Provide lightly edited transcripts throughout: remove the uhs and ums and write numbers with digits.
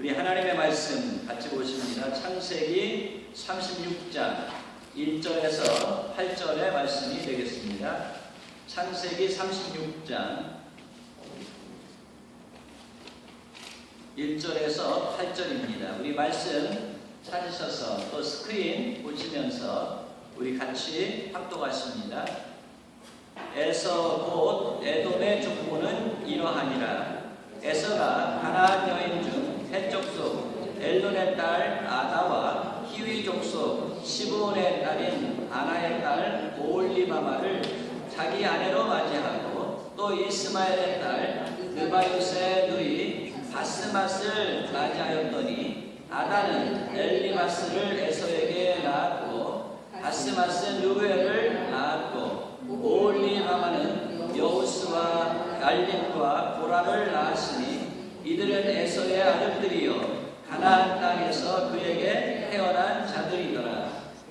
우리 하나님의 말씀 같이 보십니다. 창세기 36장 1절에서 8절의 말씀이 되겠습니다. 창세기 36장 1절에서 8절입니다. 우리 말씀 찾으셔서 또 스크린 보시면서 우리 같이 합독하십니다. 에서 곧 에돔의 족보는 이러하니라. 에서가 가나안 여인 중 헷 족속 엘론의 딸 아다와 히위 족속 시브온의 딸인 아나의 딸 오홀리바마를 자기 아내로 맞이하고 또 이스마엘의 딸 느바요스의 누이 바스맛을 맞이하였더니 아다는 엘리바스를 에서에게 낳았고 바스맛은 루벨을 낳았고 오홀리바마는 여우스와 갈림과 보라를 낳았으니 이들은 에서의 아들들이요 가나안 땅에서 그에게 태어난 자들이더라.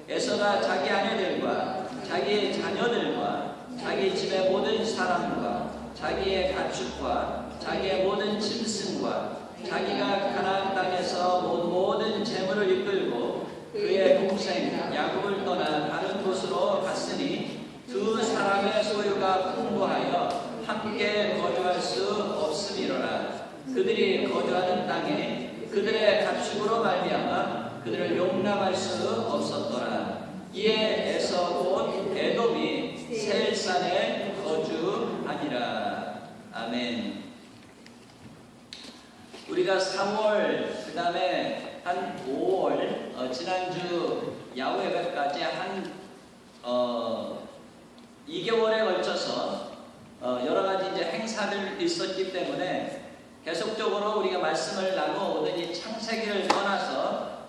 에서가 자기 아내들과 자기의 자녀들과 자기 집의 모든 사람과 자기의 가축과 자기의 모든 짐승과 자기가 가나안 땅에서 모든 재물을 이끌고 그의 동생 야곱을 떠나 다른 곳으로 갔으니 두 사람의 소유가 풍부하여 함께 거주할 수 없음이로라. 그들이 거주하는 땅에 그들의 가축으로 말미암아 그들을 용납할 수 없었더라. 이에 에서 곧 에돔이 세일산에 거주하니라. 아멘. 우리가 3월 그 다음에 한 5월 지난주 야후 예배까지 한 2개월에 걸쳐서 여러 가지 이제 행사들 있었기 때문에 계속적으로 우리가 말씀을 나누어오더니 창세기를 떠나서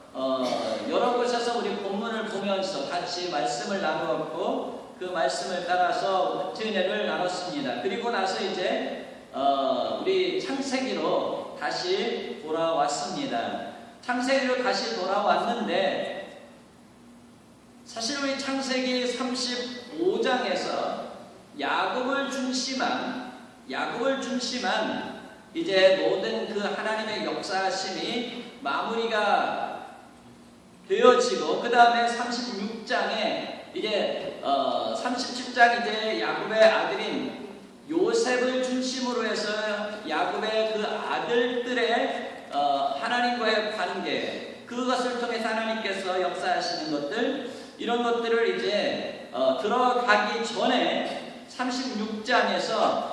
여러 곳에서 우리 본문을 보면서 같이 말씀을 나누었고 그 말씀을 따라서 은혜를 나눴습니다. 그리고 나서 이제 우리 창세기로 다시 돌아왔습니다. 창세기로 다시 돌아왔는데 사실 우리 창세기 35장에서 야곱을 중심한 이제 모든 그 하나님의 역사심이 마무리가 되어지고 그 다음에 36장에 이제 37장 이제 야곱의 아들인 요셉을 중심으로 해서 야곱의 그 아들들의 하나님과의 관계 그것을 통해서 하나님께서 역사하시는 것들 이런 것들을 이제 들어가기 전에 36장에서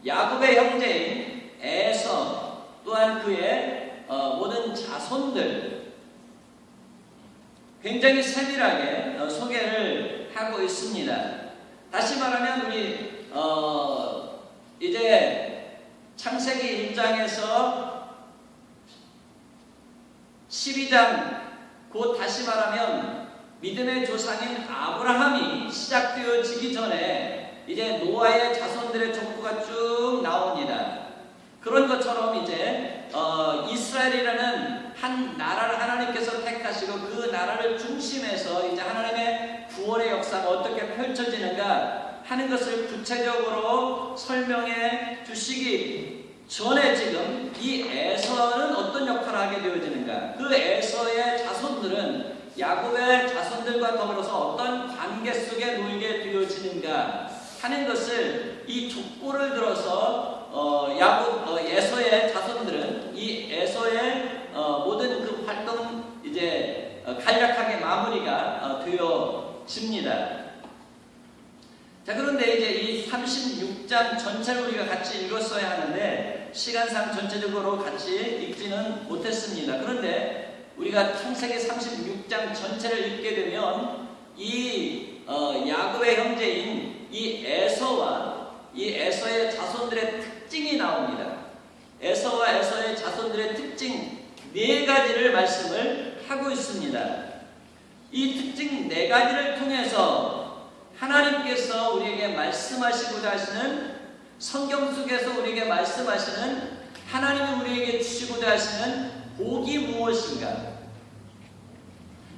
야곱의 형제인 에서 또한 그의 모든 자손들 굉장히 세밀하게 소개를 하고 있습니다. 다시 말하면 우리 이제 창세기 1장에서 12장 곧 다시 말하면 믿음의 조상인 아브라함이 시작되어지기 전에 이제 노아의 자손들의 족보가 쭉 나옵니다. 그런 것처럼 이제 이스라엘이라는 한 나라를 하나님께서 택하시고 그 나라를 중심해서 이제 하나님의 구원의 역사가 어떻게 펼쳐지는가 하는 것을 구체적으로 설명해 주시기 전에 지금 이 에서는 어떤 역할을 하게 되어지는가 그 에서의 자손들은 야곱의 자손들과 더불어서 어떤 관계 속에 놓이게 되어지는가 하는 것을 이 족보를 들어서 에서의 자손들은 이 에서의 모든 그 활동 이제 간략하게 마무리가 되어집니다. 자 그런데 이제 이 36장 전체를 우리가 같이 읽었어야 하는데 시간상 전체적으로 같이 읽지는 못했습니다. 그런데 우리가 창세기 36장 전체를 읽게 되면 이 야곱의 형제인 이 에서와 이 에서의 자손들의 특징이 나옵니다. 에서와 에서의 자손들의 특징 4가지를 말씀을 하고 있습니다. 이 특징 4가지를 통해서 하나님께서 우리에게 말씀하시고자 하시는 성경 속에서 우리에게 말씀하시는 하나님이 우리에게 주시고자 하시는 복이 무엇인가?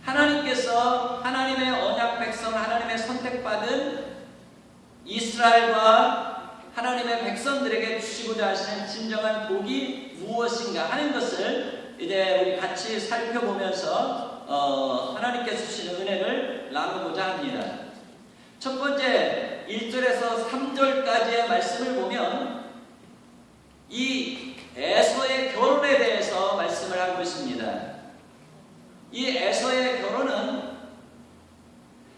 하나님께서 하나님의 언약 백성 하나님의 선택받은 이스라엘과 하나님의 백성들에게 주시고자 하시는 진정한 복이 무엇인가 하는 것을 이제 우리 같이 살펴보면서 하나님께서 주시는 은혜를 나누고자 합니다. 첫 번째 1절에서 3절까지의 말씀을 보면 이 에서의 결혼에 대해서 말씀을 하고 있습니다. 이 에서의 결혼은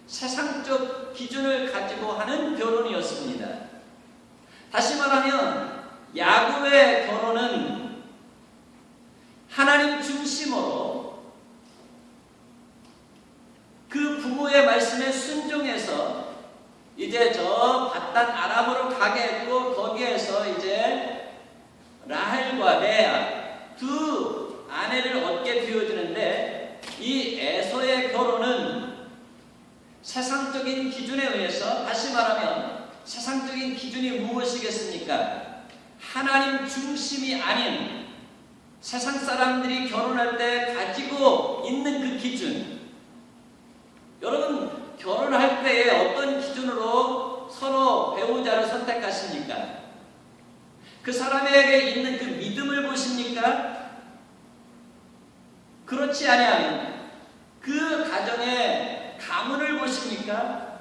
세상적 기준을 가지고 하는 결혼이었습니다. 다시 말하면 야곱의 결혼은 하나님 중심으로 그 부모의 말씀에 순종해서 이제 저 밧단 아람으로 가게 했고, 거기에서 이제 라헬과 레아 두 아내를 얻게 되어지는데, 이 에서의 결혼은 세상적인 기준에 의해서, 다시 말하면 세상적인 기준이 무엇이겠습니까? 하나님 중심이 아닌 세상 사람들이 결혼할 때 가지고 있는 그 기준. 여러분, 결혼할 때에 어떤 기준으로 서로 배우자를 선택하십니까? 그 사람에게 있는 그 믿음을 보십니까? 그렇지 아니하면 그 가정의 가문을 보십니까?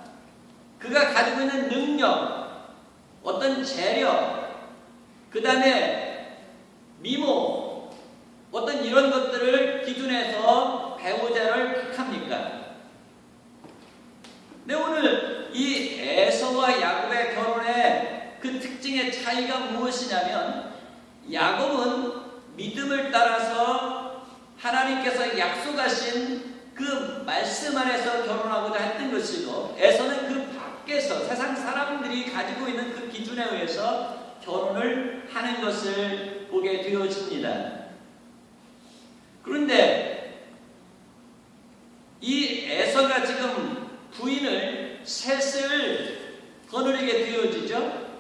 그가 가지고 있는 능력, 어떤 재력, 그 다음에 미모, 어떤 이런 것들을 기준해서 배우자를 택합니까? 네, 오늘 이 에서와 야곱의 결혼의 그 특징의 차이가 무엇이냐면, 야곱은 믿음을 따라서 하나님께서 약속하신 그 말씀 안에서 결혼하고자 했던 것이고, 에서는 그 밖에서 세상 사람들이 가지고 있는 그 기준에 의해서 결혼을 하는 것을 보게 되어집니다. 그런데 이 에서가 지금 부인을 셋을 거느리게 되어지죠.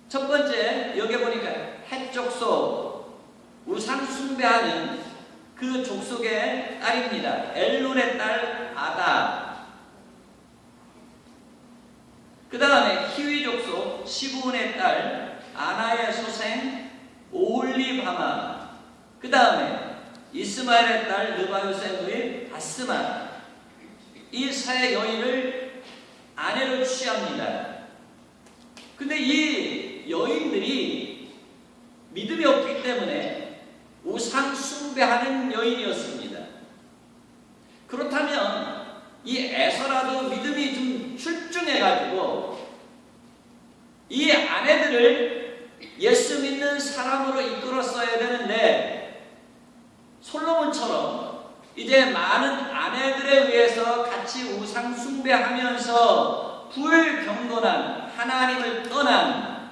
첫 번째, 여기 보니까 헷 족속, 우상 숭배하는 그 족속의 딸입니다. 엘론의 딸 아다. 그 다음에 히위 족속 시브온의 딸 아나의 소생 오홀리바마. 그 다음에 이스마엘의 딸 느바요센의 바스마. 이 세 여인을 아내로 취합니다. 근데 이 여인들이 믿음이 없기 때문에 우상 숭배하는 여인이었습니다. 그렇다면 이 에서라도 믿음이 좀 출중해가지고 이 아내들을 예수 믿는 사람으로 이끌었어야 되는데, 솔로몬처럼 이제 많은 아내들에 의해서 같이 우상 숭배하면서 불경건한, 하나님을 떠난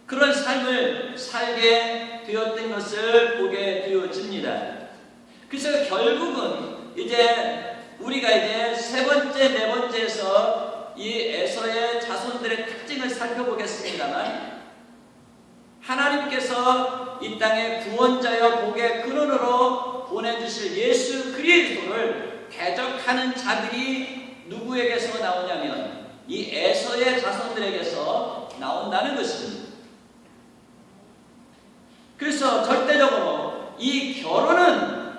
그런 삶을 살게 되었던 것을 보게 되어집니다. 그래서 결국은 이제 우리가 이제 세 번째, 네 번째에서 이 에서의 자손들의 특징을 살펴보겠습니다만, 하나님께서 이 땅에 구원자여 복의 근원으로 보내주실 예수 그리스도를 대적하는 자들이 누구에게서 나오냐면 이 에서의 자손들에게서 나온다는 것입니다. 그래서 절대적으로 이 결혼은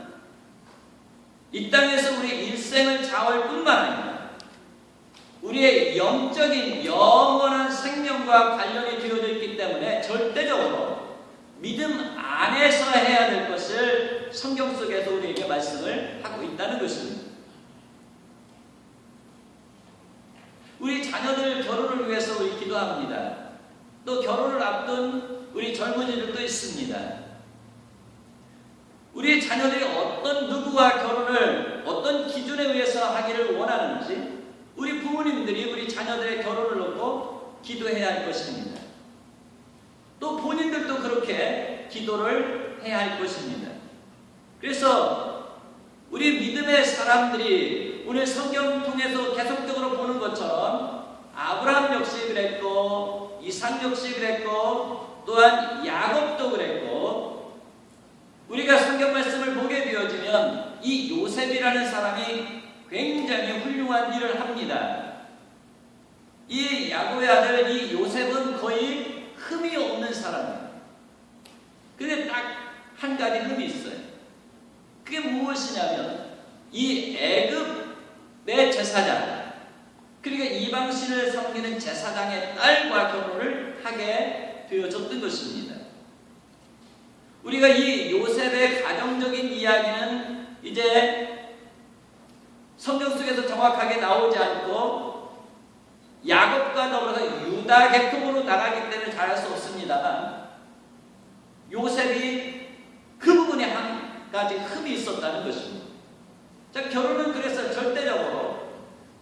이 땅에서 우리 일생을 좌우할 뿐만 아니라 우리의 영적인 영원한 생명과 관련이 되어져 있기 때문에 절대적으로 믿음 안에서 해야 될 것을 성경 속에서 우리에게 말씀을 하고 있다는 것입니다. 우리 자녀들 결혼을 위해서 우리 기도합니다. 또 결혼을 앞둔 우리 젊은이들도 있습니다. 우리 자녀들이 어떤 누구와 결혼을 어떤 기준에 의해서 하기를 원하는지 우리 부모님들이 우리 자녀들의 결혼을 놓고 기도해야 할 것입니다. 또 본인들도 그렇게 기도를 해야 할 것입니다. 그래서 우리 믿음의 사람들이 오늘 성경 통해서 계속적으로 보는 것처럼 아브라함 역시 그랬고, 이삭 역시 그랬고, 또한 야곱도 그랬고, 우리가 성경 말씀을 보게 되어지면 이 요셉이라는 사람이 굉장히 훌륭한 일을 합니다. 이 야곱의 아들 이 요셉 요셉은 거의 흠이 없는 사람이에요. 근데 딱 한 가지 흠이 있어요. 그게 무엇이냐면 이 애굽의 제사장, 그러니까 이방신을 섬기는 제사장의 딸과 결혼을 하게 되어졌던 것입니다. 우리가 이 요셉의 가정적인 이야기는 이제 성경 속에서 정확하게 나오지 않고 야곱과 더불어서 유다 계통으로 나가기 때문에 잘할 수 없습니다만, 요셉이 그 부분에 한 가지 흠이 있었다는 것입니다. 자, 결혼은 그래서 절대적으로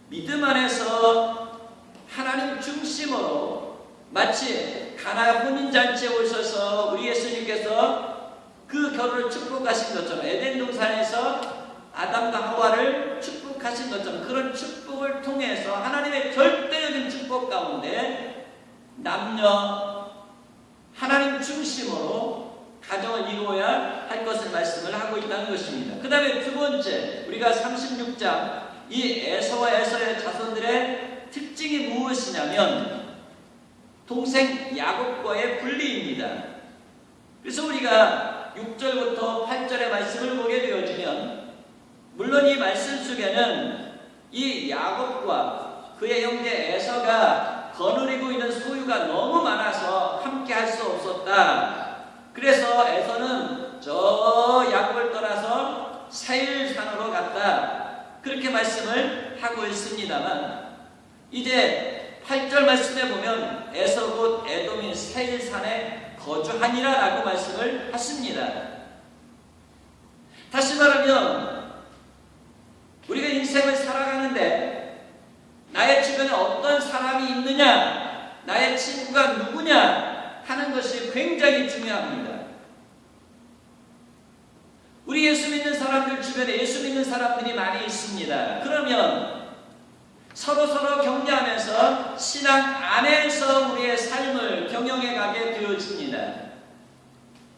믿음 안에서 하나님 중심으로, 마치 가나 혼인잔치에 오셔서 우리 예수님께서 그 결혼을 축복하신 것처럼, 에덴 동산에서 아담과 하와를 축복하신 것처럼, 그런 축복을 통해서 하나님의 절대적인 축복 가운데 남녀 하나님 중심으로 가정을 이루어야 할 것을 말씀을 하고 있다는 것입니다. 그 다음에 두 번째, 우리가 36장 이 에서와 에서의 자손들의 특징이 무엇이냐면 동생 야곱과의 분리입니다. 그래서 우리가 6절부터 8절의 말씀을 보게 되어지면, 물론 이 말씀 속에는 이 야곱과 그의 형제 에서가 거느리고 있는 소유가 너무 많아서 함께 할 수 없었다. 그래서 에서는 저 야곱을 떠나서 세일산으로 갔다. 그렇게 말씀을 하고 있습니다만, 이제 8절 말씀에 보면 에서 곧 에돔인 세일산에 거주하니라 라고 말씀을 하십니다. 다시 말하면 우리가 인생을 살아가는데 나의 주변에 어떤 사람이 있느냐, 나의 친구가 누구냐 하는 것이 굉장히 중요합니다. 우리 예수 믿는 사람들 주변에 예수 믿는 사람들이 많이 있습니다. 그러면 서로 격려하면서 신앙 안에서 우리의 삶을 경영해 가게 되어집니다.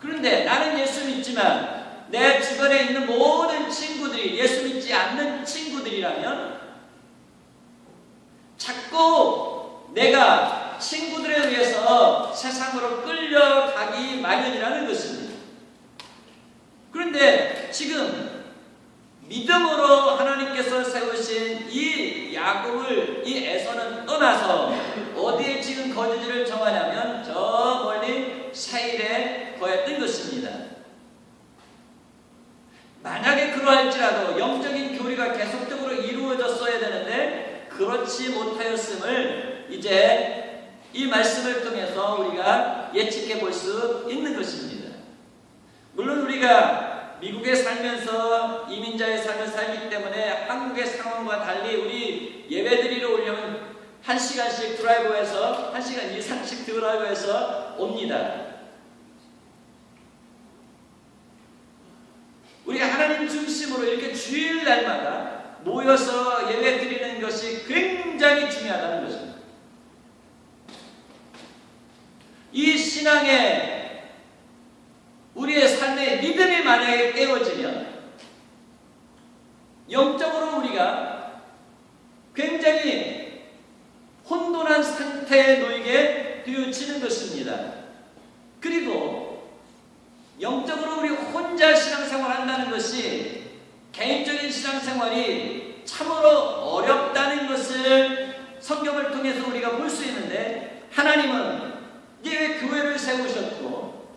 그런데 나는 예수 믿지만 내 주변에 있는 모든 친구들이 예수 믿지 않는 친구들이라면 자꾸 내가 친구들에 의해서 세상으로 끌려가기 마련이라는 것입니다. 그런데 지금 믿음으로 하나님께서 세우신 이 야곱을, 이 에서는 떠나서 어디에 지금 거주지를 정하냐면 저 멀리 세일에 거했던 것입니다. 만약에 그러할지라도 영적인 교리가 계속적으로 이루어졌어야 되는데 그렇지 못하였음을 이제 이 말씀을 통해서 우리가 예측해 볼 수 있는 것입니다. 물론 우리가 미국에 살면서 이민자의 삶을 살기 때문에 한국의 상황과 달리 우리 예배드리러 오려면 1시간씩 드라이브해서 1시간 이상씩 드라이브해서 옵니다. 우리가 하나님 중심으로 이렇게 주일날마다 모여서 예배 드리는 것이 굉장히 중요하다는 것입니다. 이 신앙의 우리의 삶의 믿음이 만약에 깨어지면 영적으로 우리가 굉장히 혼돈한 상태에 놓이게 되어지는 것입니다. 그리고 영적으로 우리 혼자 신앙생활 한다는 것이 개인적인 신앙생활이 참으로 어렵다는 것을 성경을 통해서 우리가 볼 수 있는데, 하나님은 이제 왜 교회를 세우셨고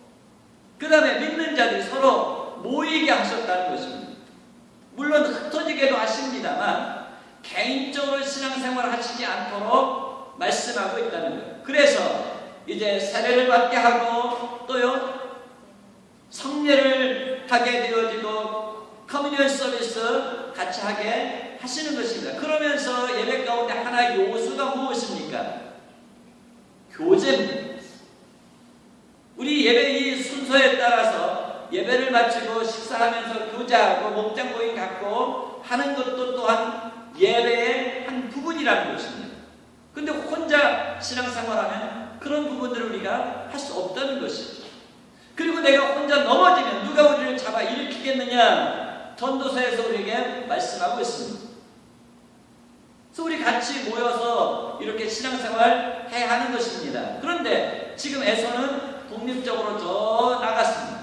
그 다음에 믿는 자들이 서로 모이게 하셨다는 것입니다. 물론 흩어지게도 하십니다만 개인적으로 신앙생활을 하시지 않도록 말씀하고 있다는 거예요. 그래서 이제 세례를 받게 하고 또요 성례를 하게 되어지고 커뮤니언 서비스 같이 하게 하시는 것입니다. 그러면서 예배 가운데 하나의 요소가 무엇입니까? 교제입니다. 우리 예배 이 순서에 따라서 예배를 마치고 식사하면서 교제하고 목장 모임 갖고 하는 것도 또한 예배의 한 부분이라는 것입니다. 그런데 혼자 신앙생활하면 그런 부분들을 우리가 할 수 없다는 것이죠. 그리고 내가 혼자 넘어지면 누가 우리를 잡아 일으키겠느냐, 전도서에서 우리에게 말씀하고 있습니다. 그래서 우리 같이 모여서 이렇게 신앙생활 해야 하는 것입니다. 그런데 지금 에서는 독립적으로 저 나갔습니다.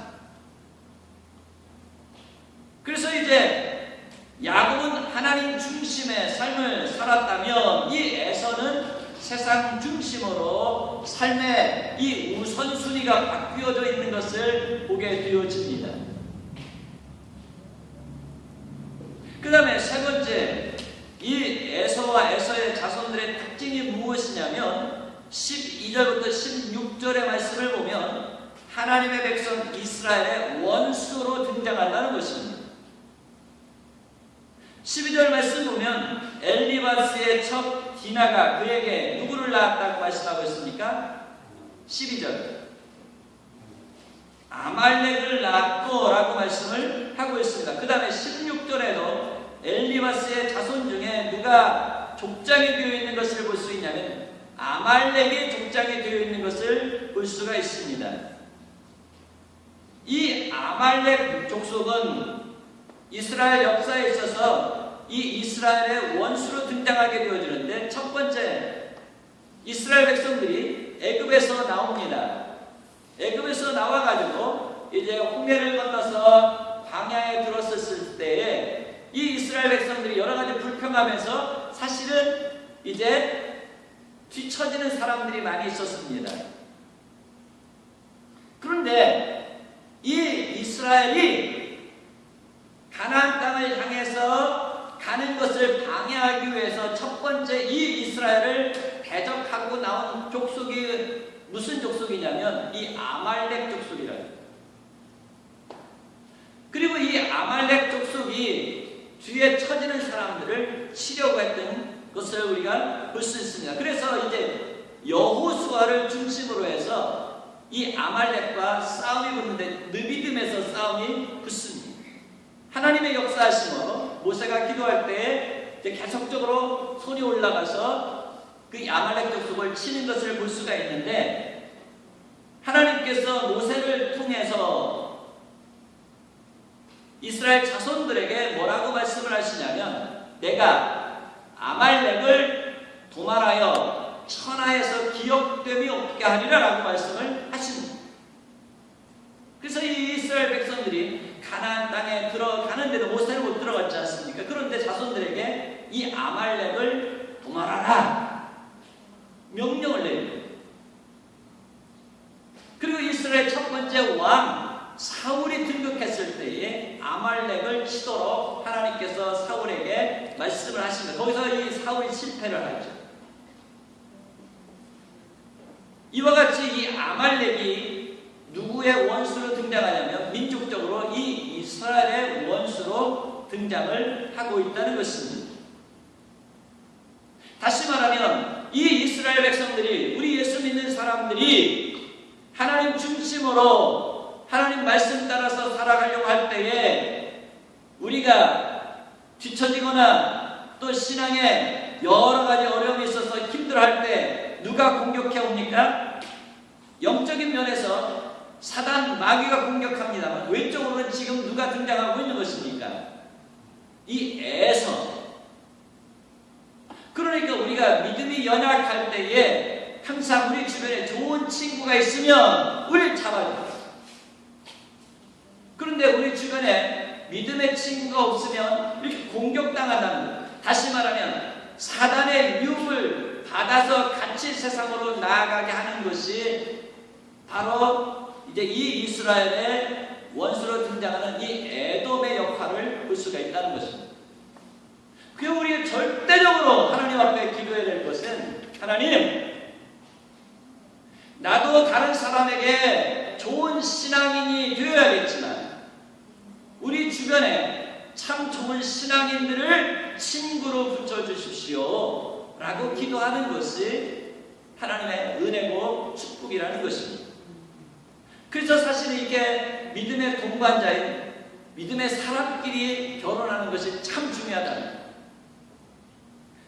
그래서 이제 야곱은 하나님 중심의 삶을 살았다면 이 에서는 세상 중심으로 삶의 이 우선순위가 바뀌어져 있는 것을 보게 되어집니다. 그 다음에 세 번째, 이 에서와 에서의 자손들의 특징이 무엇이냐면 12절부터 16절의 말씀을 보면 하나님의 백성 이스라엘의 원수로 등장한다는 것입니다. 12절 말씀 보면 엘리바스의 첩 디나가 그에게 누구를 낳았다고 말씀하고 있습니까? 12절 아말렉을 낳았고 라고 말씀을 하고 있습니다. 그 다음에 16절에도 엘리바스의 자손 중에 누가 족장이 되어 있는 것을 볼 수 있냐면 아말렉이 족장이 되어 있는 것을 볼 수가 있습니다. 이 아말렉 족속은 이스라엘 역사에 있어서 이 이스라엘의 원수로 등장하게 되어지는데, 첫 번째, 이스라엘 백성들이 애굽에서 나옵니다. 애굽에서 나와가지고 이제 홍해를 건너서 광야에 들어섰을 때에 이 이스라엘 백성들이 여러 가지 불평하면서 사실은 이제 뒤처지는 사람들이 많이 있었습니다. 그런데 이 이스라엘이 가나안 땅을 향해서 가는 것을 방해하기 위해서 첫 번째 이 이스라엘을 대적하고 나온 족속이 무슨 족속이냐면 이 아말렉 족속이라고. 그리고 이 아말렉 족속이 뒤에 처지는 사람들을 치려고 했던 것을 우리가 볼 수 있습니다. 그래서 이제 여호수아를 중심으로 해서 이 아말렉과 싸움이 붙는데 느비딤에서 싸움이 붙습니다. 하나님의 역사하심으로 모세가 기도할 때 계속적으로 손이 올라가서 그 아말렉 족속을 치는 것을 볼 수가 있는데, 하나님께서 모세를 통해서 이스라엘 자손들에게 뭐라고 말씀을 하시냐면 내가 아말렉을 도말하여 천하에서 기억됨이 없게 하리라 라고 말씀을 하십니다. 그래서 이 이스라엘 백성들이 가나안 땅에 들어가는데도 모세는 못 들어갔지 않습니까? 그런데 자손들에게 이 아말렉을 도말하라 명령을 내립니다. 그리고 이스라엘 첫 번째 왕 사울이 등극했을 때에 아말렉을 치도록 하나님께서 사울에게 말씀을 하십니다. 거기서 이 사울이 실패를 하죠. 이와 같이 이 아말렉이 누구의 원수로 등장하냐면 민족적으로 이 이스라엘의 원수로 등장을 하고 있다는 것입니다. 다시 말하면 이 이스라엘 백성들이, 우리 예수 믿는 사람들이 하나님 중심으로 하나님 말씀 따라서 살아가려고 할 때에 우리가 뒤처지거나 또 신앙에 여러 가지 어려움이 있어서 힘들어할 때 누가 공격해 옵니까? 영적인 면에서 사단 마귀가 공격합니다만 외적으로는 지금 누가 등장하고 있는 것입니까? 이 에서. 그러니까 우리가 믿음이 연약할 때에 항상 우리 주변에 좋은 친구가 있으면 우리를 잡아줘요. 그런데 우리 주변에 믿음의 친구가 없으면 이렇게 공격당한다는 거예요. 다시 말하면 사단의 유혹을 받아서 같이 세상으로 나아가게 하는 것이 바로 이제 이 이스라엘의 원수로 등장하는 이 에돔의 역할을 볼 수가 있다는 것입니다. 그 우리가 절대적으로 하나님 앞에 기도해야 될 것은, 하나님, 나도 다른 사람에게 좋은 신앙인이 되어야겠지만 우리 주변에 참 좋은 신앙인들을 친구로 붙여주십시오 라고 기도하는 것이 하나님의 은혜고 축복이라는 것입니다. 그래서 사실 이게 믿음의 동반자인 믿음의 사람끼리 결혼하는 것이 참 중요하다는 거예요.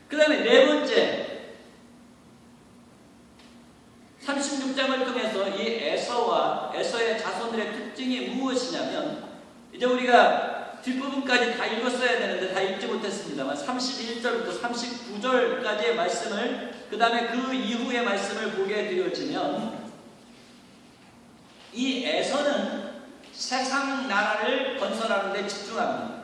그 다음에 네 번째, 36장을 통해서 이 에서와 에서의 자손들의 특징이 무엇이냐면, 이제 우리가 뒷부분까지 다 읽었어야 되는데 다 읽지 못했습니다만 31절부터 39절까지의 말씀을 그 다음에 그 이후의 말씀을 보게 되어지면 이 에서는 세상 나라를 건설하는 데 집중합니다.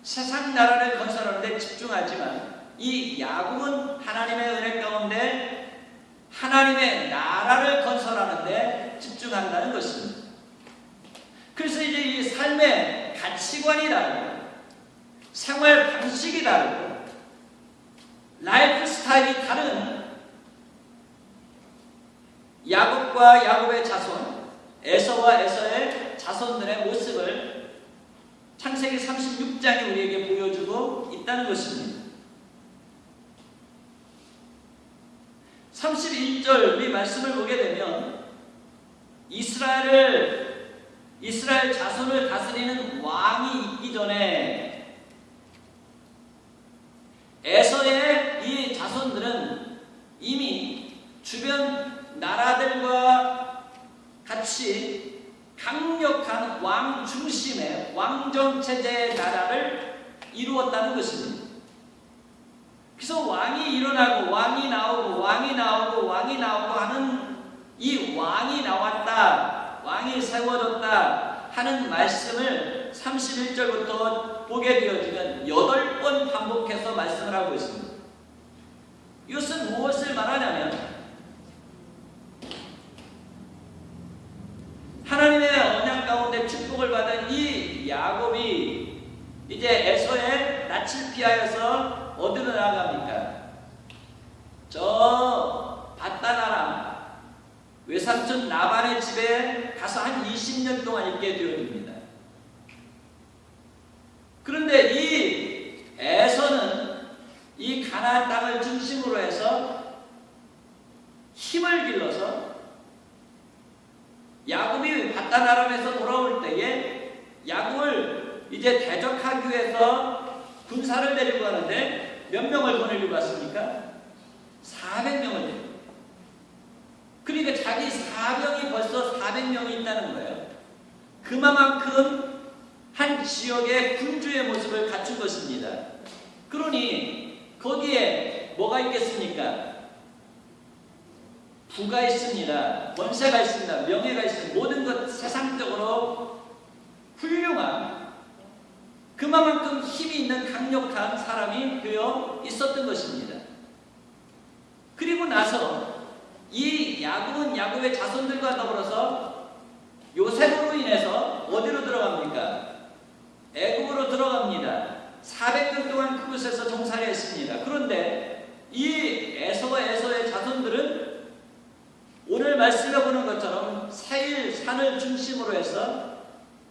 세상 나라를 건설하는 데 집중하지만 이 야곱은 하나님의 은혜 가운데 하나님의 나라를 건설하는 데 집중한다는 것입니다. 그래서 이제 이 삶의 가치관이 다르고 생활 방식이 다르고 라이프 스타일이 다른 야곱과 야곱의 자손, 에서와 에서의 자손들의 모습을 창세기 36장이 우리에게 보여주고 있다는 것입니다. 31절 이 말씀을 보게 되면 이스라엘 자손을 다스리는 왕이 있기 전에 에서의 이 자손들은 이미 주변 나라들과 같이 강력한 왕 중심의 왕정체제의 나라를 이루었다는 것입니다. 그래서 왕이 일어나고 왕이 나오고 하는 이 왕이 나왔다, 왕이 세워졌다 하는 말씀을 31절부터 보게 되어지면 8번 반복해서 말씀을 하고 있습니다. 이것은 무엇을 말하냐면 하나님의 언약 가운데 축복을 받은 이 야곱이 이제 에서의 낯을 피하여서 어디로 나아갑니까? 저 밧단 외삼촌 라반의 집에 가서 한 20년 동안 있게 되어집니다. 그런데 이 에서는 이 가나안 땅을 중심으로 해서 힘을 길러서 야곱이 밧단 아람에서 돌아올 때에 야곱을 이제 대적하기 위해서 군사를 데리고 가는데 몇 명을 보내려고 왔습니까? 400명을 데리고. 그러니까 자기 사병이 벌써 400명이 있다는 거예요. 그만큼 한 지역의 군주의 모습을 갖춘 것입니다. 그러니 거기에 뭐가 있겠습니까? 부가 있습니다. 권세가 있습니다. 명예가 있습니다. 모든 것 세상적으로 훌륭한 그만큼 힘이 있는 강력한 사람이 되어 있었던 것입니다. 그리고 나서 이 야곱은 야곱의 자손들과 더불어서 요셉으로 인해서 어디로 들어갑니까? 애굽으로 들어갑니다. 400년 동안 그곳에서 종살이 했습니다. 그런데 이 에서의 자손들은 오늘 말씀해 보는 것처럼 세일 산을 중심으로 해서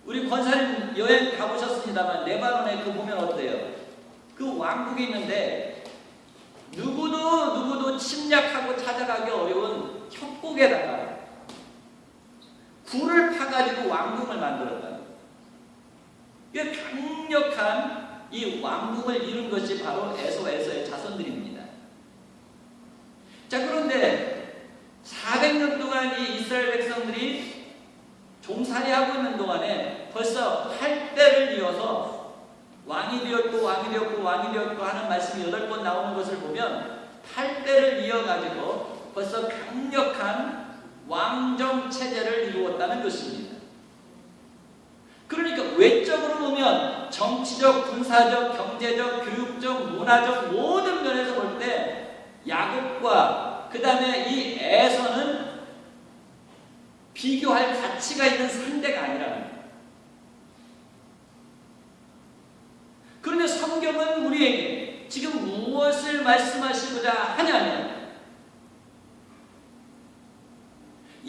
우리 권사님 여행 가보셨습니다만 레바논에 그 보면 어때요? 그 왕국이 있는데 누구도 침략하고 찾아가기 어려운 협곡에다가 굴을 파가지고 왕궁을 만들었다. 이 강력한 이 왕궁을 이룬 것이 바로 에서의 자손들입니다. 자, 그런데 400년 동안 이 이스라엘 백성들이 종살이하고 있는 동안에 벌써 8대를 이어서 왕이 되었고 하는 말씀이 8번 나오는 것을 보면 8대를 이어가지고 벌써 강력한 왕정체제를 이루었다는 것입니다. 그러니까 외적으로 보면 정치적, 군사적, 경제적, 교육적, 문화적 모든 면에서 볼 때 야곱과 그 다음에 이 에서는 비교할 가치가 있는 상대가 아니라는 거예요. 그런데 성경은 우리에게 지금 무엇을 말씀하시고자 하냐면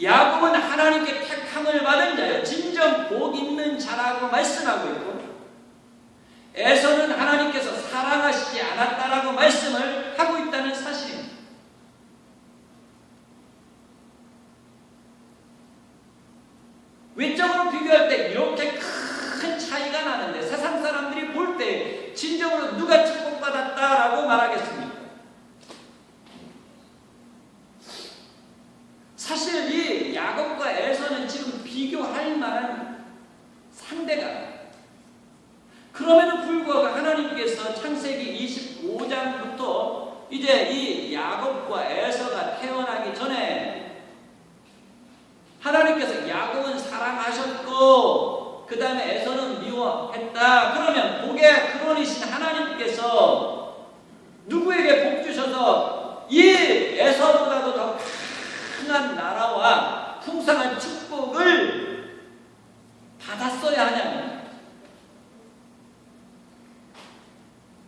야곱은 하나님께 택함을 받은 자요 진정 복 있는 자라고 말씀하고 있고 에서는 하나님께서 사랑하시지 않았다라고 말씀을 하고 있다는 사실입니다. 외적으로 비교할 때 이렇게 큰 차이가 나는데 세상 사람들이 볼 때 진정으로 누가 축복받았다라고 말하겠습니까? 사실 이 야곱과 에서는 지금 비교할 만한 상대가 그럼에도 불구하고 하나님께서 창세기 25장부터 이제 이 야곱과 에서가 태어나기 전에 하나님께서 야곱은 사랑하셨고 그 다음에 에서는 미워했다. 그러면 복의 근원이신 하나님께서 누구에게 복 주셔서 이 에서보다도 더 강한 나라와 풍성한 축복을 받았어야 하냐면,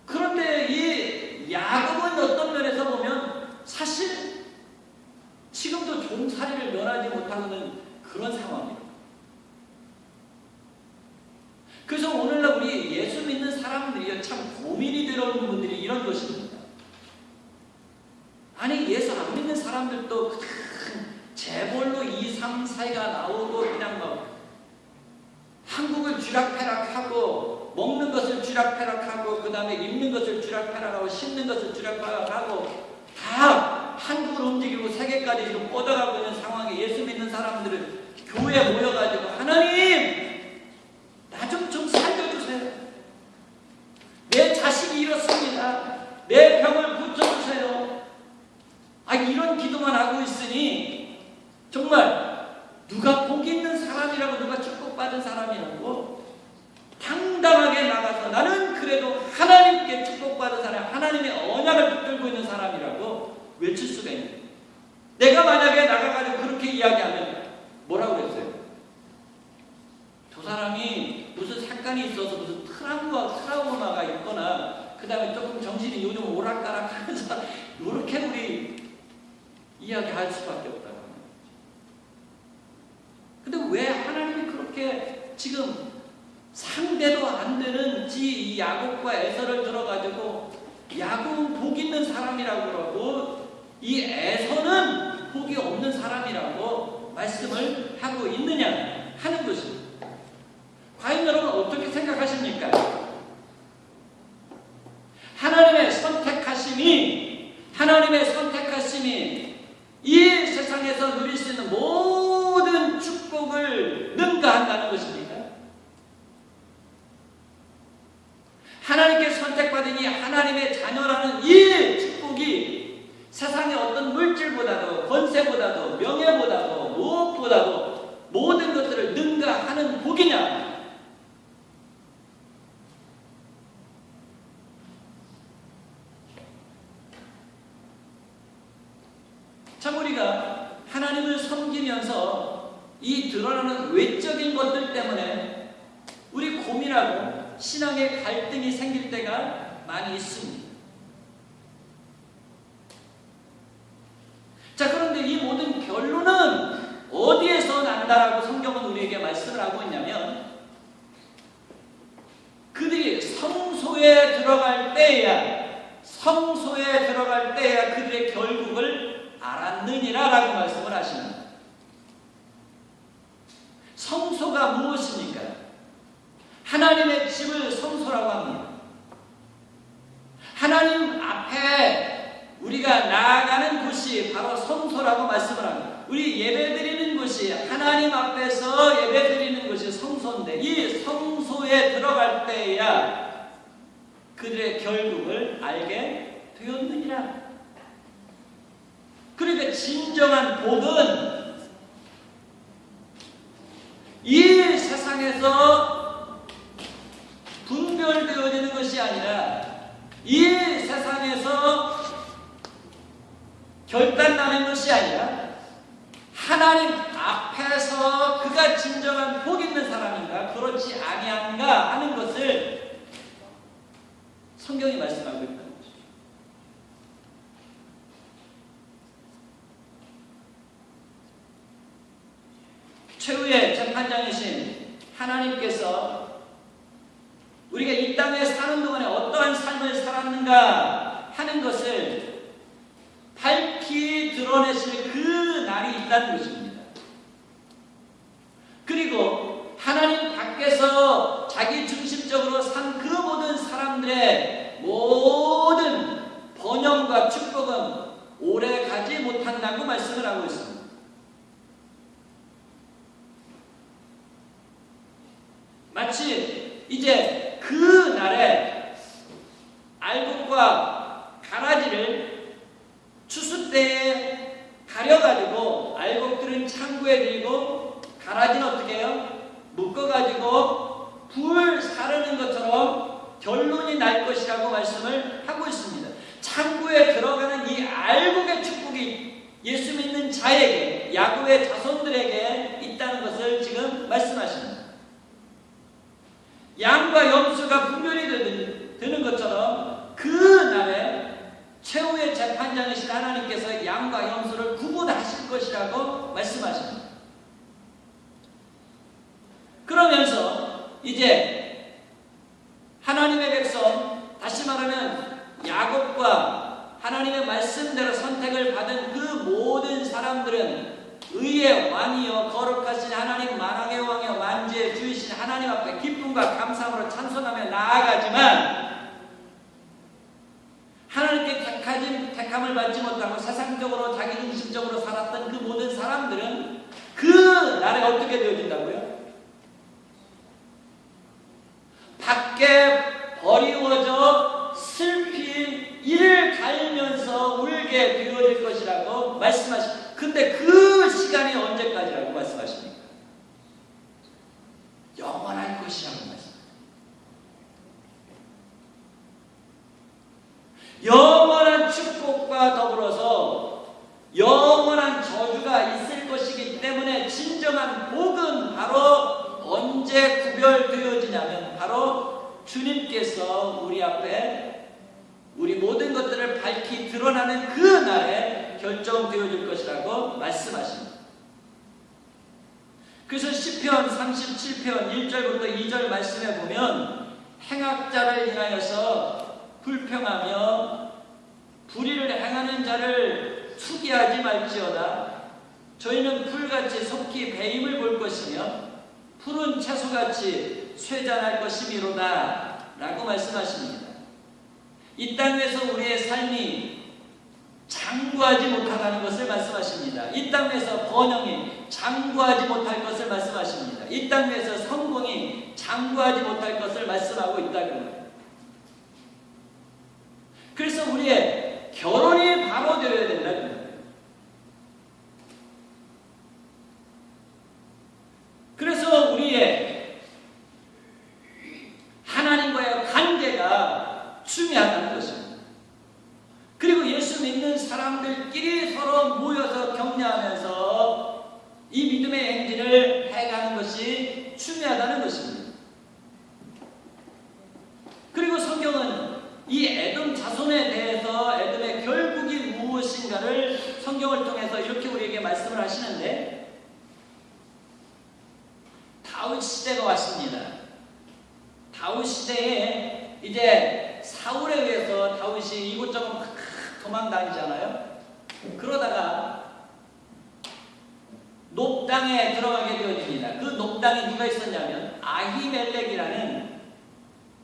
그런데 이 야곱은 어떤 면에서 보면 사실 지금도 종살이를 면하지 못하는 그런 상황입니다. 그래서 오늘날 우리 예수 믿는 사람들이 참 고민이 들어오는 분들이 이런 것입니다. 아니 예수 안 믿는 사람들도 재벌로 2, 3, 4가 나오고 그냥 뭐 한국을 쥐락펴락하고 먹는 것을 쥐락펴락하고 그 다음에 입는 것을 쥐락펴락하고 신는 것을 쥐락펴락하고 다 한국을 움직이고 세계까지 지금 뻗어가고 있는 상황에 예수 믿는 사람들은 교회에 모여가지고 하나님 나 좀 살려주세요. 내 자식이 이렇습니다. 내 병을 고쳐주세요. 이런 기도만 하고 있으니 정말 누가 복 있는 사람이라고, 누가 축복받은 사람이라고 당당하게 나가서 나는 그래도 하나님께 축복받은 사람, 하나님의 언약을 붙들고 있는 사람이라고 외칠 수가 있는 거예요. 내가 만약에 나가가지고 그렇게 이야기하면 뭐라고 그랬어요? 저 사람이 무슨 사건이 있어서 무슨 트라우마가 있거나 그 다음에 조금 정신이 요즘 오락가락 하면서 이렇게 우리 이야기할 수밖에 없다고. 근데 왜 하나님이 그렇게 지금 상대도 안 되는 이 야곱과 에서를 들어가지고 야곱은 복 있는 사람이라고 그러고 이 에서는 복이 없는 사람이라고 말씀을 하고 있느냐 하는 것입니다. 과연 여러분 어떻게 생각하십니까? 하나님의 선택하심이 이 세상에서 누릴 수 있는 모든 축복을 능가한다는 것입니까? 하나님께 선택받은 이 하나님의 자녀라는 이 축복이 세상의 어떤 물질보다도 권세보다도 명예보다도 무엇보다도 모든 것들을 능가하는 복이냐? 참 우리가 하나님을 섬기면서 이 드러나는 외적인 것들 때문에 우리 고민하고 신앙의 갈등이 생길 때가 많이 있습니다. 자, 그런데 이 모든 결론은 어디에서 난다라고 성경은 우리에게 말씀을 하고 있냐면 그들이 성소에 들어갈 때야 그들의 결국을 알았느니라 라고 말씀을 하십니다. 성소가 무엇입니까? 하나님의 집을 성소라고 합니다. 하나님 앞에 우리가 나아가는 곳이 바로 성소라고 말씀을 합니다. 우리 예배드리는 곳이 하나님 앞에서 예배드리는 것이 성소인데 이 성소에 들어갈 때야 그들의 결국을 알게 되었느니라. 그러니까 진정한 복은 이 세상에서 분별되어지는 것이 아니라 이 세상에서 결단나는 것이 아니라 하나님 앞에서 그가 진정한 복 있는 사람인가 그렇지 아니한가 하는 것을 성경이 말씀하고 있다. 최후의 재판장이신 하나님께서 우리가 이 땅에 사는 동안에 어떠한 삶을 살았는가 하는 것을 밝히 드러내실 그 날이 있다는 것입니다. 그리고 하나님 밖에서 자기 중심적으로 산 그 모든 사람들의 모든 번영과 축복은 오래 가지 못한다고 말씀을 하고 있습니다. 마치 이제 그 날에 알곡과 가라지를 추수 때에 가려가지고 알곡들은 창고에 들이고 가라지는 어떻게 해요? 묶어가지고 불 사르는 것처럼 결론이 날 것이라고 말씀을 하고 있습니다. 창고에 들어가는 이 알곡의 축복이 예수 믿는 자에게, 야곱의 자손들에게 있다는 것을 지금 말씀하십니다. 양과 염소가 분별이 되는 것처럼 그 날에 최후의 재판장이신 하나님께서 양과 염소를 구분하실 것이라고 말씀하십니다. 그러면서 이제 하나님의 백성, 다시 말하면 야곱과 하나님의 말씀대로 선택을 받은 그 모든 사람들은 의의 왕이여 거룩하신 하나님, 만왕의 왕이여 만주의 주이신 하나님 앞에 기쁨과 감사함으로 찬송하며 나아가지만, 하나님께 택함을 받지 못하고 세상적으로 자기 중심적으로 살았던 그 모든 사람들은 그 날에 어떻게 되어진다고요? 밖에 버리워져 슬피 이를 갈면서 울게 되어질 것이라고 말씀하십니다. 근데 그 시간이 언제까지라고 말씀하십니까? 영원할 것이라고 말씀합니다. 영원한 축복과 더불어서 영원한 저주가 있을 것이기 때문에 진정한 복은 바로 언제 구별되어지냐면 바로 주님께서 우리 앞에 우리 모든 것들을 밝히 드러나는 그 날에 결정되어질 것이라고 말씀하십니다. 그래서 시편 37편 1절부터 2절 말씀에 보면 행악자를 인하여서 불평하며 불의를 행하는 자를 투기하지 말지어다. 저희는 풀같이 속히 배임을 볼 것이며 푸른 채소같이 쇠잔할 것이미로다 라고 말씀하십니다. 이 땅에서 우리의 삶이 장구하지 못하다는 것을 말씀하십니다. 이 땅에서 번영이 장구하지 못할 것을 말씀하십니다. 이 땅에서 성공이 장구하지 못할 것을 말씀하고 있다는 거예요. 그래서 우리의 결혼이 바로 되어야 된다는 거예요. 그래서 우리의 하나님과의 관계가 중요하다는 것입니다. 그리고 예수 믿는 사람들끼리 서로 모여서 격려하면서 이 믿음의 행진을 해가는 것이 중요하다는 것입니다. 그리고 성경은 이 에돔 자손에 대해서 에돔의 결국이 무엇인가를 성경을 통해서 이렇게 우리에게 말씀을 하시는데, 다윗 시대가 왔습니다. 다윗 시대에 이제 사울에 의해서 다윗이 이곳저곳 막 도망 다니잖아요. 그러다가 높당에 들어가게 되어집니다. 그 높당에 누가 있었냐면 아히멜렉이라는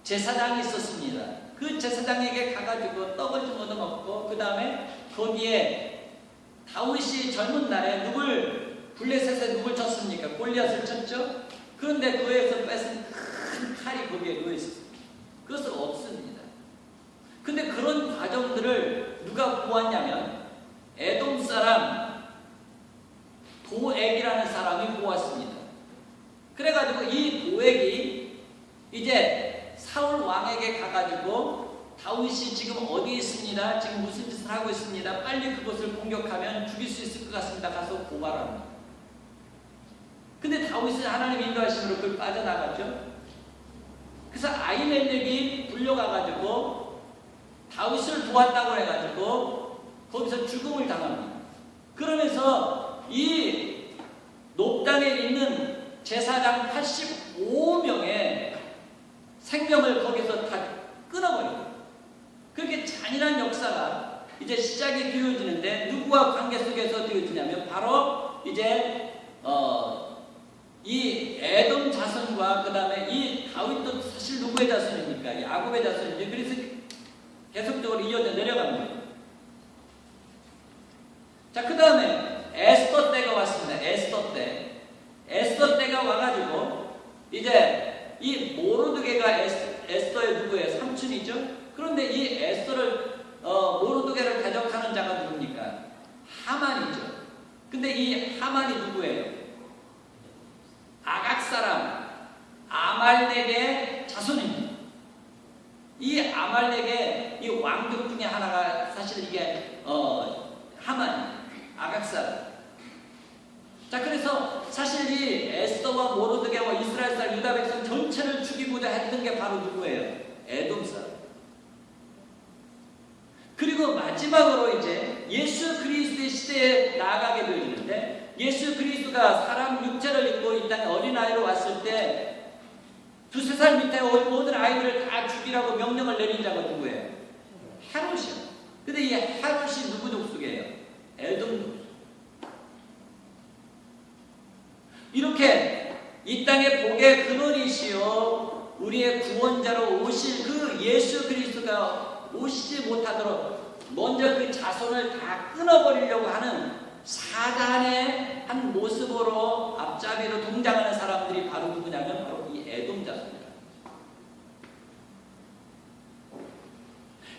제사장이 있었습니다. 그 제사장에게 가가지고 떡을 좀 얻어먹고 그 다음에 거기에 다윗이 젊은 날에 블레셋에 누굴 쳤습니까? 골리앗을 쳤죠. 그런데 그에서 뺏은 큰 칼이 거기에 누워있었습니다. 그것은 없습니다. 근데 그런 과정들을 누가 보았냐면 에돔 사람 도액이라는 사람이 보았습니다. 그래가지고 이 도액이 이제 사울 왕에게 가가지고 다윗이 지금 어디 있습니다. 지금 무슨 짓을 하고 있습니다. 빨리 그곳을 공격하면 죽일 수 있을 것 같습니다. 가서 고발합니다. 근데 다윗은 하나님의 인도하심으로 그걸 빠져나갔죠. 그래서 아히멜렉이 불려가가지고 다윗을 도왔다고 해가지고 거기서 죽음을 당합니다. 그러면서 이 높당에 있는 제사장 85명의 생명을 거기서 다 끊어버려요. 그렇게 잔인한 역사가 이제 시작이 되어지는데 누구와 관계 속에서 되어지냐면 바로 이제 이 에돔 자손과 그 다음에 이 다윗도 사실 누구의 자손입니까? 야곱의 자손인데 그래서 계속적으로 이어져 내려갑니다. 자, 그 다음에 에스더 때가 왔습니다. 에스더 때가 와가지고 이제 이 모르드게가 에스더의 누구예요? 삼촌이죠. 그런데 이 에스더를 모르드게를 대적하는 자가 누굽니까? 하만이죠. 근데 이 하만이 누구예요? 아각 사람 아말렉의 자손입니다. 이 아말렉의 이 왕족 중에 하나가 사실 이게 하만 아각 사람. 자, 그래서 사실 이 에스더와 모르드게와 이스라엘 사람 유다 백성 전체를 죽이고자 했던 게 바로 누구예요? 에돔 사람. 그리고 마지막으로 이제 예수 그리스도의 시대에 나아가게 되는데, 예수 그리스도가 사람 육체를 입고 이 땅에 어린아이로 왔을 때 두세 살 밑에 모든 아이들을 다 죽이라고 명령을 내린 자가 누구예요? 헤롯이요. 근데 이 헤롯이 누구 족속이에요? 에돔 족속. 이렇게 이 땅의 복의 근원이시여 우리의 구원자로 오실 그 예수 그리스도가 오시지 못하도록 먼저 그 자손을 다 끊어버리려고 하는 사단의 한 모습으로 앞잡이로 동장하는 사람들이 바로 누구냐면 바로 이 에돔 자손이다.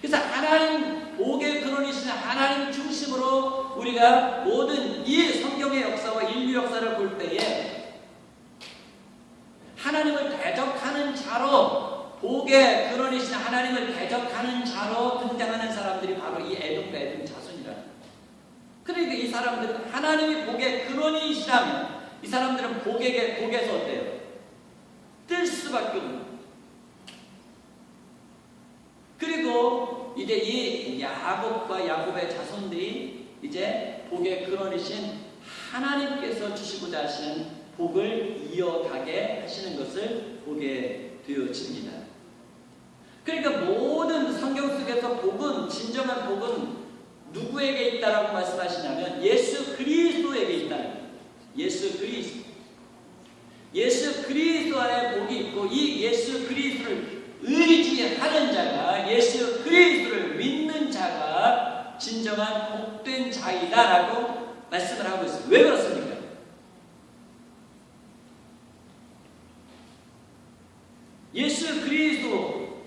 그래서 하나님 복의 근원이신 하나님 중심으로 우리가 모든 이 성경의 역사와 인류 역사를 볼 때에 하나님을 대적하는 자로, 복의 근원이신 하나님을 대적하는 자로 등장하는 사람들이 바로 이 에돔과 에돔 자손이라. 그러니까 이 사람들은 하나님이 복의 근원이시라면 이 사람들은 복에서 어때요? 뜰 수밖에 없는. 그리고 이제 이 야곱과 야곱의 자손들이 이제 복의 근원이신 하나님께서 주시고자 하시는 복을 이어가게 하시는 것을 보게 되어집니다. 그러니까 모든 성경 속에서 복은, 진정한 복은 누구에게 있다라고 말씀하시냐면 예수 그리스도에게 있다는 거예요. 예수 그리스도. 예수 그리스도 안에 복이 있고 이 예수 그리스도를 의지하는 자가, 예수 그리스도를 믿는 자가 진정한 복된 자이다라고 말씀을 하고 있습니다. 왜 그렇습니까? 예수 그리스도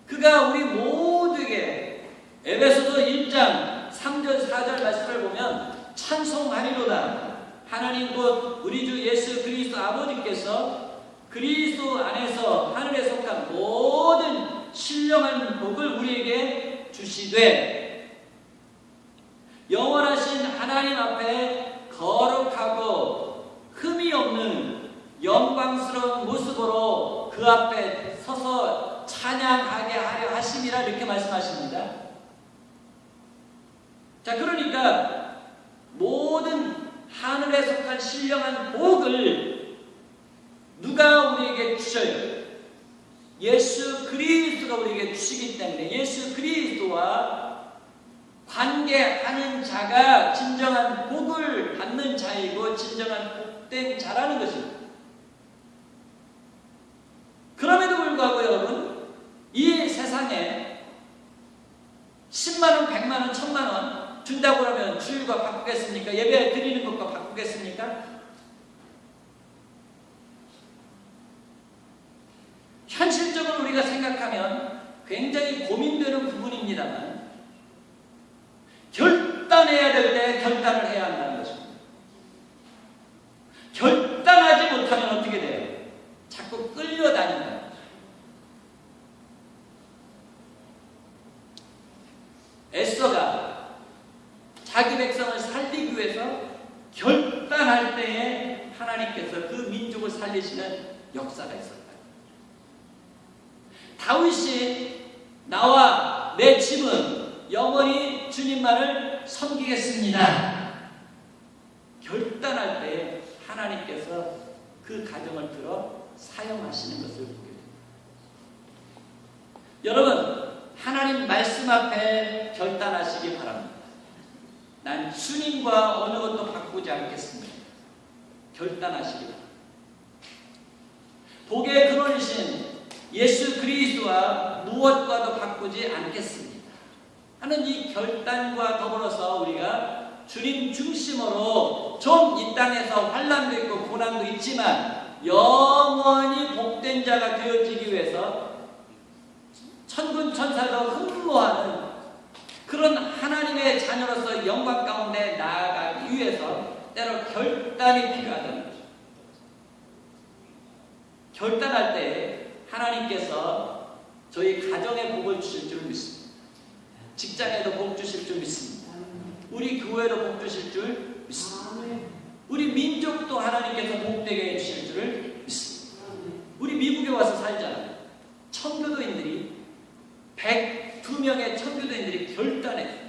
그가 우리 모두에게 에베소서 1장 3절 4절 말씀을 보면 찬송하리로다. 하나님 곧 우리 주 예수 그리스도 아버지께서 그리스도 안에서 하늘에 속한 모든 신령한 복을 우리에게 주시되 영원하신 하나님 앞에 거룩하고 흠이 없는 영광스러운 모습으로 그 앞에 서서 찬양하게 하려 하심이라 이렇게 말씀하십니다. 자, 그러니까 모든 하늘에 속한 신령한 복을 누가 우리에게 주셔요? 예수 그리스도가 우리에게 주시기 때문에 예수 그리스도와 관계하는 자가 진정한 복을 받는 자이고 진정한 복된 자라는 것입니다. 그럼에도 불구하고 여러분, 이 세상에 10만원, 100만원, 1000만원 준다고 하면 주일과 바꾸겠습니까? 예배 드리는 것과 바꾸겠습니까? 현실적으로 우리가 생각하면 굉장히 고민되는 부분입니다만 결단해야 될 때 결단을 해야 한다는 것입니다. 결단하지 못하면 어떻게 돼요? 자꾸 끌려다닌다. 에스더가 자기 백성을 살리기 위해서 결단할 때에 하나님께서 그 민족을 살리시는 역사가 있었다. 다윗이 나와 내 집은 영원히 주님만을 섬기겠습니다. 결단할 때에 하나님께서 그 가정을 들어 사용하시는 것을 보게 됩니다. 여러분, 하나님 말씀 앞에 결단하시기 바랍니다. 난 주님과 어느 것도 바꾸지 않겠습니다. 결단하시기 바랍니다. 복의 근원이신 예수 그리스도와 무엇과도 바꾸지 않겠습니다 하는 이 결단과 더불어서 우리가 주님 중심으로 좀 이 땅에서 환난도 있고 고난도 있지만 영원히 복된 자 제자가 되어지기 위해서 천군 천사도 흠모하는 그런 하나님의 자녀로서 영광 가운데 나아가기 위해서 때로 결단이 필요하다는 거죠. 결단할 때 하나님께서 저희 가정에 복을 주실 줄 믿습니다. 직장에도 복 주실 줄 믿습니다. 우리 교회도 복 주실 줄 믿습니다. 우리 민족도 하나님께서 복되게 해주실 줄을 믿습니다. 우리 미국에 와서 살잖아요. 청교도인들이 102명의 청교도인들이 결단했어요.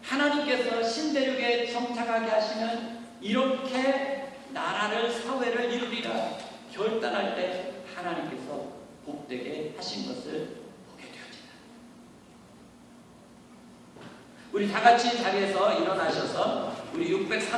하나님께서 신대륙에 정착하게 하시면 이렇게 나라를 사회를 이루리라 결단할 때 하나님께서 복되게 하신 것을 보게 되어집니다. 우리 다 같이 자리에서 일어나셔서 우리 630